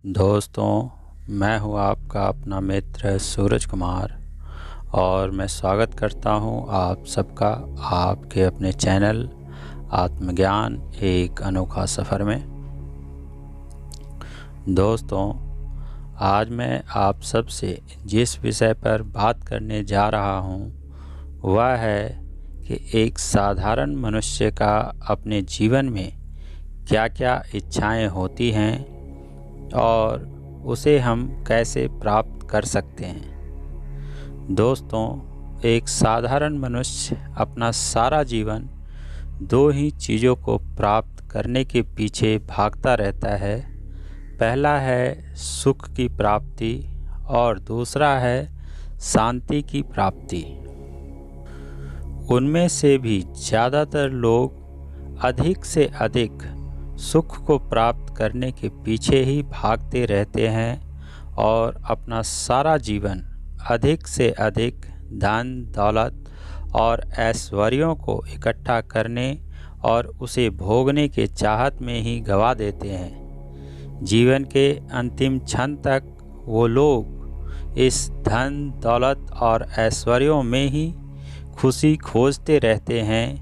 दोस्तों, मैं हूं आपका अपना मित्र सूरज कुमार और मैं स्वागत करता हूं आप सबका आपके अपने चैनल आत्मज्ञान एक अनोखा सफ़र में। दोस्तों, आज मैं आप सबसे जिस विषय पर बात करने जा रहा हूं वह है कि एक साधारण मनुष्य का अपने जीवन में क्या-क्या इच्छाएं होती हैं और उसे हम कैसे प्राप्त कर सकते हैं। दोस्तों, एक साधारण मनुष्य अपना सारा जीवन दो ही चीज़ों को प्राप्त करने के पीछे भागता रहता है। पहला है सुख की प्राप्ति और दूसरा है शांति की प्राप्ति। उनमें से भी ज़्यादातर लोग अधिक से अधिक सुख को प्राप्त करने के पीछे ही भागते रहते हैं और अपना सारा जीवन अधिक से अधिक धन दौलत और ऐश्वर्यों को इकट्ठा करने और उसे भोगने के चाहत में ही गंवा देते हैं। जीवन के अंतिम क्षण तक वो लोग इस धन दौलत और ऐश्वर्यों में ही खुशी खोजते रहते हैं,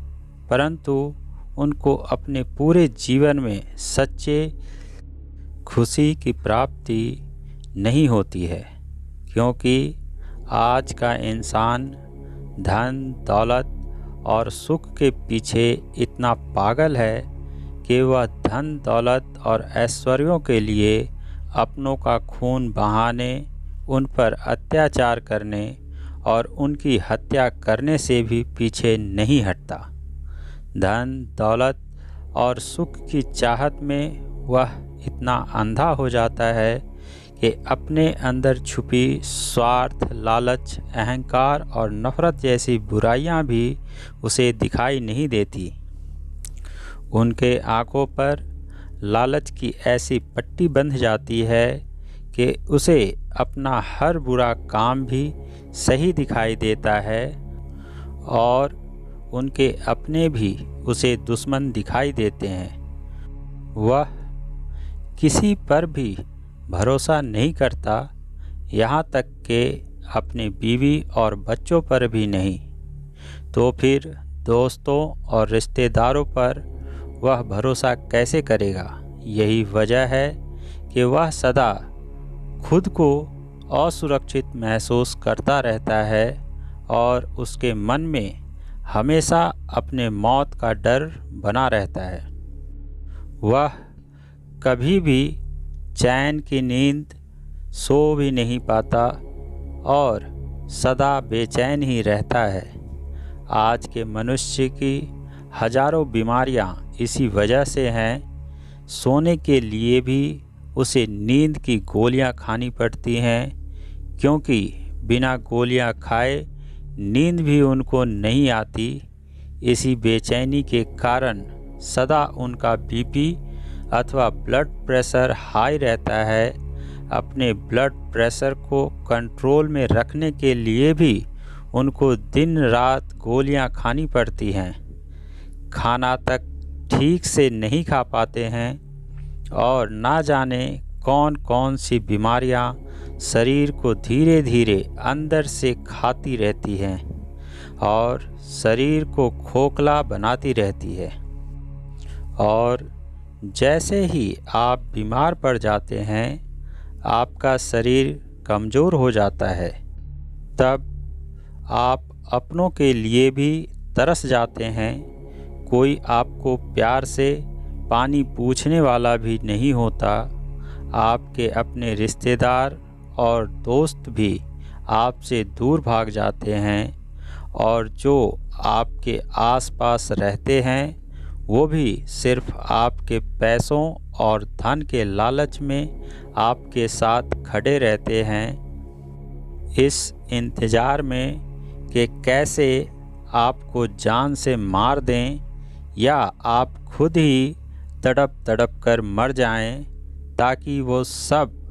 परंतु उनको अपने पूरे जीवन में सच्चे खुशी की प्राप्ति नहीं होती है, क्योंकि आज का इंसान धन दौलत और सुख के पीछे इतना पागल है कि वह धन दौलत और ऐश्वर्यों के लिए अपनों का खून बहाने, उन पर अत्याचार करने और उनकी हत्या करने से भी पीछे नहीं हटता। धन दौलत और सुख की चाहत में वह इतना अंधा हो जाता है कि अपने अंदर छुपी स्वार्थ, लालच, अहंकार और नफरत जैसी बुराइयां भी उसे दिखाई नहीं देती। उनके आंखों पर लालच की ऐसी पट्टी बंध जाती है कि उसे अपना हर बुरा काम भी सही दिखाई देता है और उनके अपने भी उसे दुश्मन दिखाई देते हैं। वह किसी पर भी भरोसा नहीं करता, यहाँ तक कि अपने बीवी और बच्चों पर भी नहीं, तो फिर दोस्तों और रिश्तेदारों पर वह भरोसा कैसे करेगा। यही वजह है कि वह सदा खुद को असुरक्षित महसूस करता रहता है और उसके मन में हमेशा अपने मौत का डर बना रहता है। वह कभी भी चैन की नींद सो भी नहीं पाता और सदा बेचैन ही रहता है। आज के मनुष्य की हजारों बीमारियां इसी वजह से हैं। सोने के लिए भी उसे नींद की गोलियां खानी पड़ती हैं, क्योंकि बिना गोलियां खाए नींद भी उनको नहीं आती। इसी बेचैनी के कारण सदा उनका बीपी अथवा ब्लड प्रेशर हाई रहता है। अपने ब्लड प्रेशर को कंट्रोल में रखने के लिए भी उनको दिन रात गोलियां खानी पड़ती हैं। खाना तक ठीक से नहीं खा पाते हैं और ना जाने कौन कौन सी बीमारियां शरीर को धीरे धीरे अंदर से खाती रहती हैं और शरीर को खोखला बनाती रहती है। और जैसे ही आप बीमार पड़ जाते हैं, आपका शरीर कमज़ोर हो जाता है, तब आप अपनों के लिए भी तरस जाते हैं। कोई आपको प्यार से पानी पूछने वाला भी नहीं होता। आपके अपने रिश्तेदार और दोस्त भी आपसे दूर भाग जाते हैं और जो आपके आसपास रहते हैं वो भी सिर्फ आपके पैसों और धन के लालच में आपके साथ खड़े रहते हैं, इस इंतज़ार में कि कैसे आपको जान से मार दें या आप खुद ही तड़प तड़प कर मर जाएं, ताकि वो सब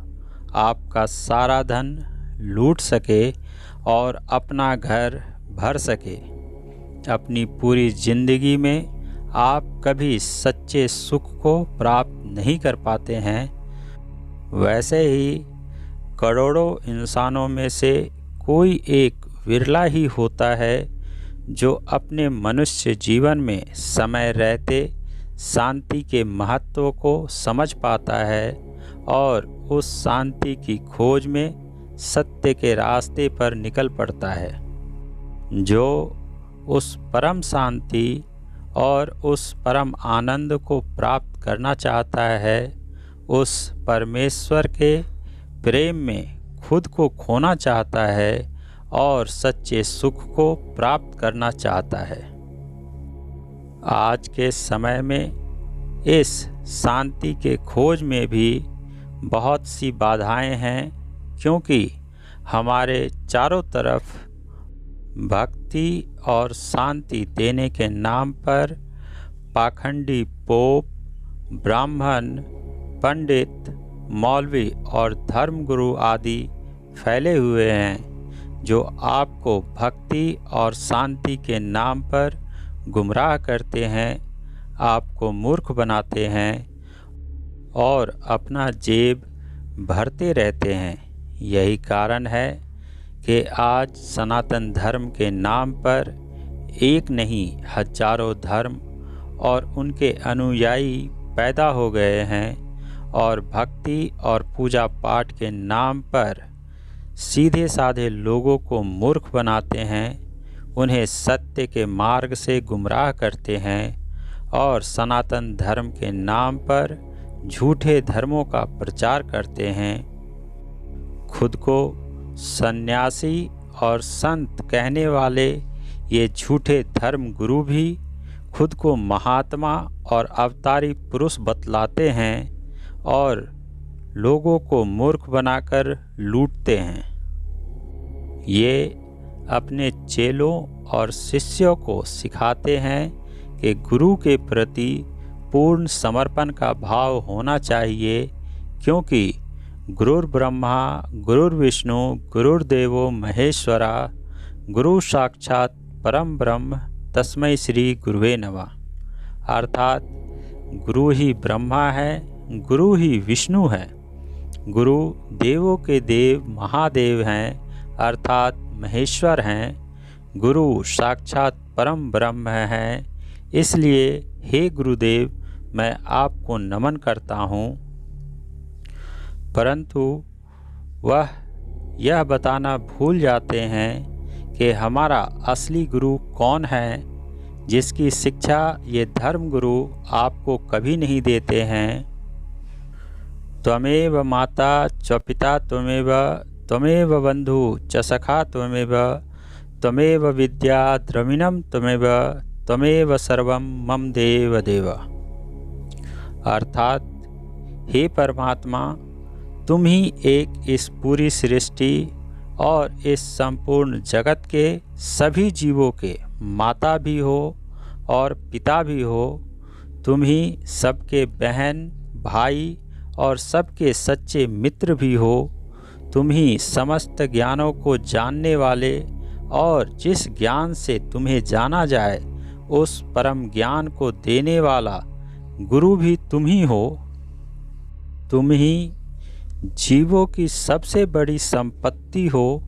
आपका सारा धन लूट सके और अपना घर भर सके। अपनी पूरी ज़िंदगी में आप कभी सच्चे सुख को प्राप्त नहीं कर पाते हैं। वैसे ही करोड़ों इंसानों में से कोई एक विरला ही होता है जो अपने मनुष्य जीवन में समय रहते शांति के महत्व को समझ पाता है और उस शांति की खोज में सत्य के रास्ते पर निकल पड़ता है। जो उस परम शांति और उस परम आनंद को प्राप्त करना चाहता है, उस परमेश्वर के प्रेम में खुद को खोना चाहता है और सच्चे सुख को प्राप्त करना चाहता है। आज के समय में इस शांति के खोज में भी बहुत सी बाधाएं हैं, क्योंकि हमारे चारों तरफ भक्ति और शांति देने के नाम पर पाखंडी पोप, ब्राह्मण, पंडित, मौलवी और धर्मगुरु आदि फैले हुए हैं, जो आपको भक्ति और शांति के नाम पर गुमराह करते हैं, आपको मूर्ख बनाते हैं और अपना जेब भरते रहते हैं। यही कारण है कि आज सनातन धर्म के नाम पर एक नहीं हजारों धर्म और उनके अनुयायी पैदा हो गए हैं और भक्ति और पूजा पाठ के नाम पर सीधे साधे लोगों को मूर्ख बनाते हैं, उन्हें सत्य के मार्ग से गुमराह करते हैं और सनातन धर्म के नाम पर झूठे धर्मों का प्रचार करते हैं। खुद को सन्यासी और संत कहने वाले ये झूठे धर्म गुरु भी खुद को महात्मा और अवतारी पुरुष बतलाते हैं और लोगों को मूर्ख बनाकर लूटते हैं। ये अपने चेलों और शिष्यों को सिखाते हैं कि गुरु के प्रति पूर्ण समर्पण का भाव होना चाहिए, क्योंकि गुरुर् ब्रह्मा गुरुर्विष्णु गुरुर्देवो महेश्वरा गुरु साक्षात परम ब्रह्म तस्मै श्री गुरुवे नमः। अर्थात गुरु ही ब्रह्मा है, गुरु ही विष्णु है, गुरु देवों के देव महादेव हैं अर्थात महेश्वर हैं, गुरु साक्षात परम ब्रह्म हैं। इसलिए हे गुरुदेव, मैं आपको नमन करता हूँ। परंतु वह यह बताना भूल जाते हैं कि हमारा असली गुरु कौन है, जिसकी शिक्षा ये धर्म गुरु आपको कभी नहीं देते हैं। त्वमेव माता च पिता त्वमेव, त्वमेव बंधु च सखा त्वमेव, त्वमेव विद्या द्रविणम त्वमेव, त्वमेव सर्वम मम देव देव। अर्थात हे परमात्मा, तुम ही एक इस पूरी सृष्टि और इस संपूर्ण जगत के सभी जीवों के माता भी हो और पिता भी हो। तुम ही सबके बहन भाई और सबके सच्चे मित्र भी हो। तुम ही समस्त ज्ञानों को जानने वाले और जिस ज्ञान से तुम्हें जाना जाए उस परम ज्ञान को देने वाला गुरु भी तुम ही हो। तुम ही जीवों की सबसे बड़ी संपत्ति हो,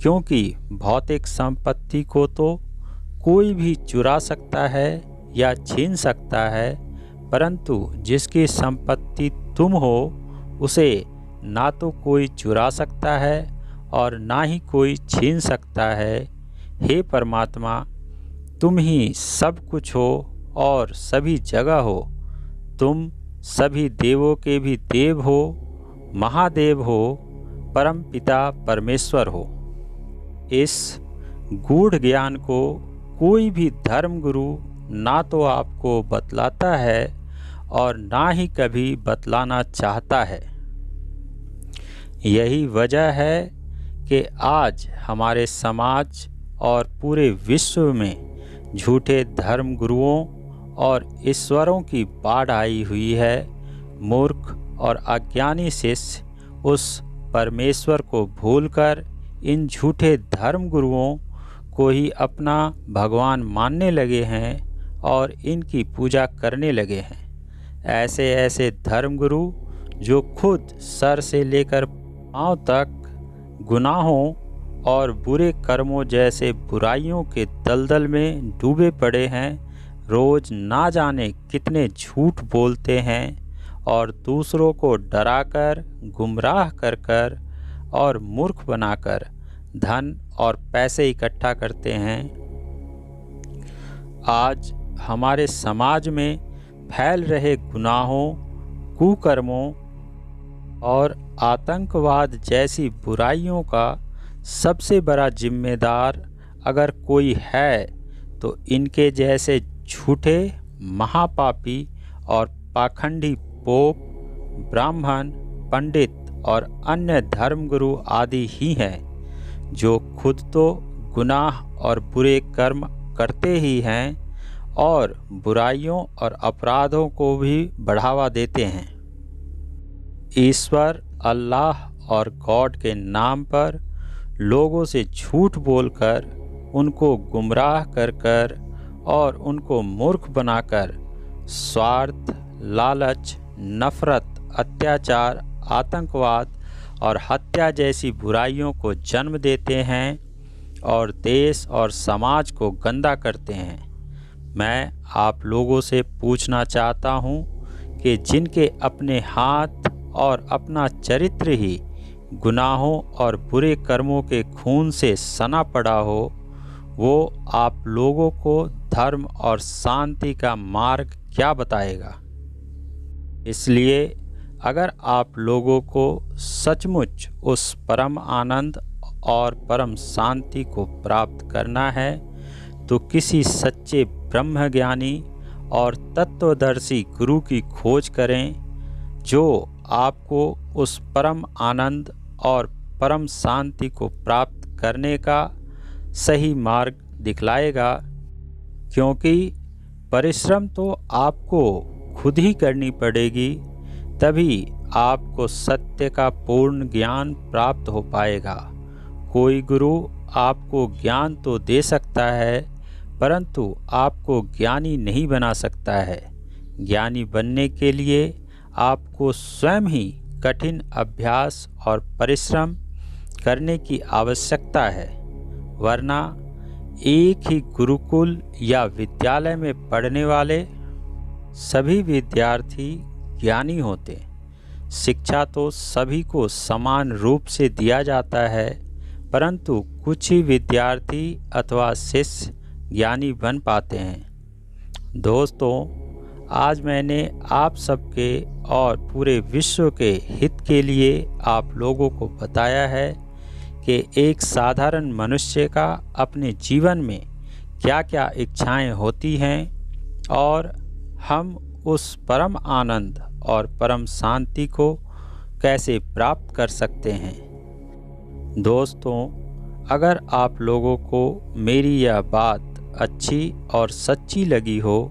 क्योंकि भौतिक संपत्ति को तो कोई भी चुरा सकता है या छीन सकता है, परंतु जिसकी संपत्ति तुम हो उसे ना तो कोई चुरा सकता है और ना ही कोई छीन सकता है। हे परमात्मा, तुम ही सब कुछ हो और सभी जगह हो। तुम सभी देवों के भी देव हो, महादेव हो, परम पिता परमेश्वर हो। इस गूढ़ ज्ञान को कोई भी धर्म गुरु ना तो आपको बतलाता है और ना ही कभी बतलाना चाहता है। यही वजह है कि आज हमारे समाज और पूरे विश्व में झूठे धर्म गुरुओं और ईश्वरों की बाढ़ आई हुई है। मूर्ख और अज्ञानी शिष्य उस परमेश्वर को भूलकर इन झूठे धर्म गुरुओं को ही अपना भगवान मानने लगे हैं और इनकी पूजा करने लगे हैं। ऐसे ऐसे धर्मगुरु जो खुद सर से लेकर पांव तक गुनाहों और बुरे कर्मों जैसे बुराइयों के दलदल में डूबे पड़े हैं, रोज ना जाने कितने झूठ बोलते हैं और दूसरों को डराकर, गुमराह कर और मूर्ख बनाकर धन और पैसे इकट्ठा करते हैं। आज हमारे समाज में फैल रहे गुनाहों, कुकर्मों और आतंकवाद जैसी बुराइयों का सबसे बड़ा जिम्मेदार अगर कोई है तो इनके जैसे झूठे, महापापी और पाखंडी पोप, ब्राह्मण, पंडित और अन्य धर्मगुरु आदि ही हैं, जो खुद तो गुनाह और बुरे कर्म करते ही हैं और बुराइयों और अपराधों को भी बढ़ावा देते हैं। ईश्वर, अल्लाह और गॉड के नाम पर लोगों से झूठ बोलकर, उनको गुमराह कर और उनको मूर्ख बनाकर स्वार्थ, लालच, नफरत, अत्याचार, आतंकवाद और हत्या जैसी बुराइयों को जन्म देते हैं और देश और समाज को गंदा करते हैं। मैं आप लोगों से पूछना चाहता हूँ कि जिनके अपने हाथ और अपना चरित्र ही गुनाहों और बुरे कर्मों के खून से सना पड़ा हो, वो आप लोगों को धर्म और शांति का मार्ग क्या बताएगा। इसलिए अगर आप लोगों को सचमुच उस परम आनंद और परम शांति को प्राप्त करना है तो किसी सच्चे ब्रह्मज्ञानी और तत्वदर्शी गुरु की खोज करें, जो आपको उस परम आनंद और परम शांति को प्राप्त करने का सही मार्ग दिखलाएगा। क्योंकि परिश्रम तो आपको खुद ही करनी पड़ेगी, तभी आपको सत्य का पूर्ण ज्ञान प्राप्त हो पाएगा। कोई गुरु आपको ज्ञान तो दे सकता है, परंतु आपको ज्ञानी नहीं बना सकता है। ज्ञानी बनने के लिए आपको स्वयं ही कठिन अभ्यास और परिश्रम करने की आवश्यकता है, वरना एक ही गुरुकुल या विद्यालय में पढ़ने वाले सभी विद्यार्थी ज्ञानी होते। शिक्षा तो सभी को समान रूप से दिया जाता है, परंतु कुछ ही विद्यार्थी अथवा शिष्य ज्ञानी बन पाते हैं। दोस्तों, आज मैंने आप सबके और पूरे विश्व के हित के लिए आप लोगों को बताया है कि एक साधारण मनुष्य का अपने जीवन में क्या क्या इच्छाएं होती हैं और हम उस परम आनंद और परम शांति को कैसे प्राप्त कर सकते हैं। दोस्तों, अगर आप लोगों को मेरी यह बात अच्छी और सच्ची लगी हो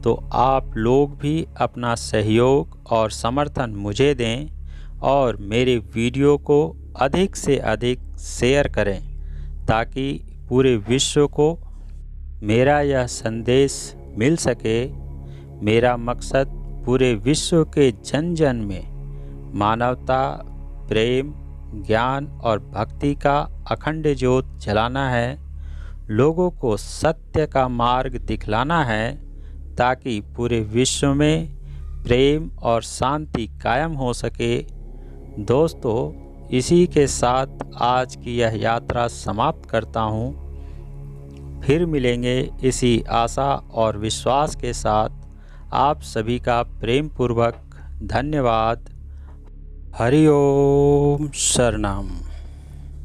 तो आप लोग भी अपना सहयोग और समर्थन मुझे दें और मेरे वीडियो को अधिक से अधिक शेयर करें, ताकि पूरे विश्व को मेरा यह संदेश मिल सके। मेरा मकसद पूरे विश्व के जन जन में मानवता, प्रेम, ज्ञान और भक्ति का अखंड ज्योत जलाना है। लोगों को सत्य का मार्ग दिखलाना है, ताकि पूरे विश्व में प्रेम और शांति कायम हो सके। दोस्तों, इसी के साथ आज की यह यात्रा समाप्त करता हूँ। फिर मिलेंगे इसी आशा और विश्वास के साथ। आप सभी का प्रेम पूर्वक धन्यवाद। हरि ओम शरणम।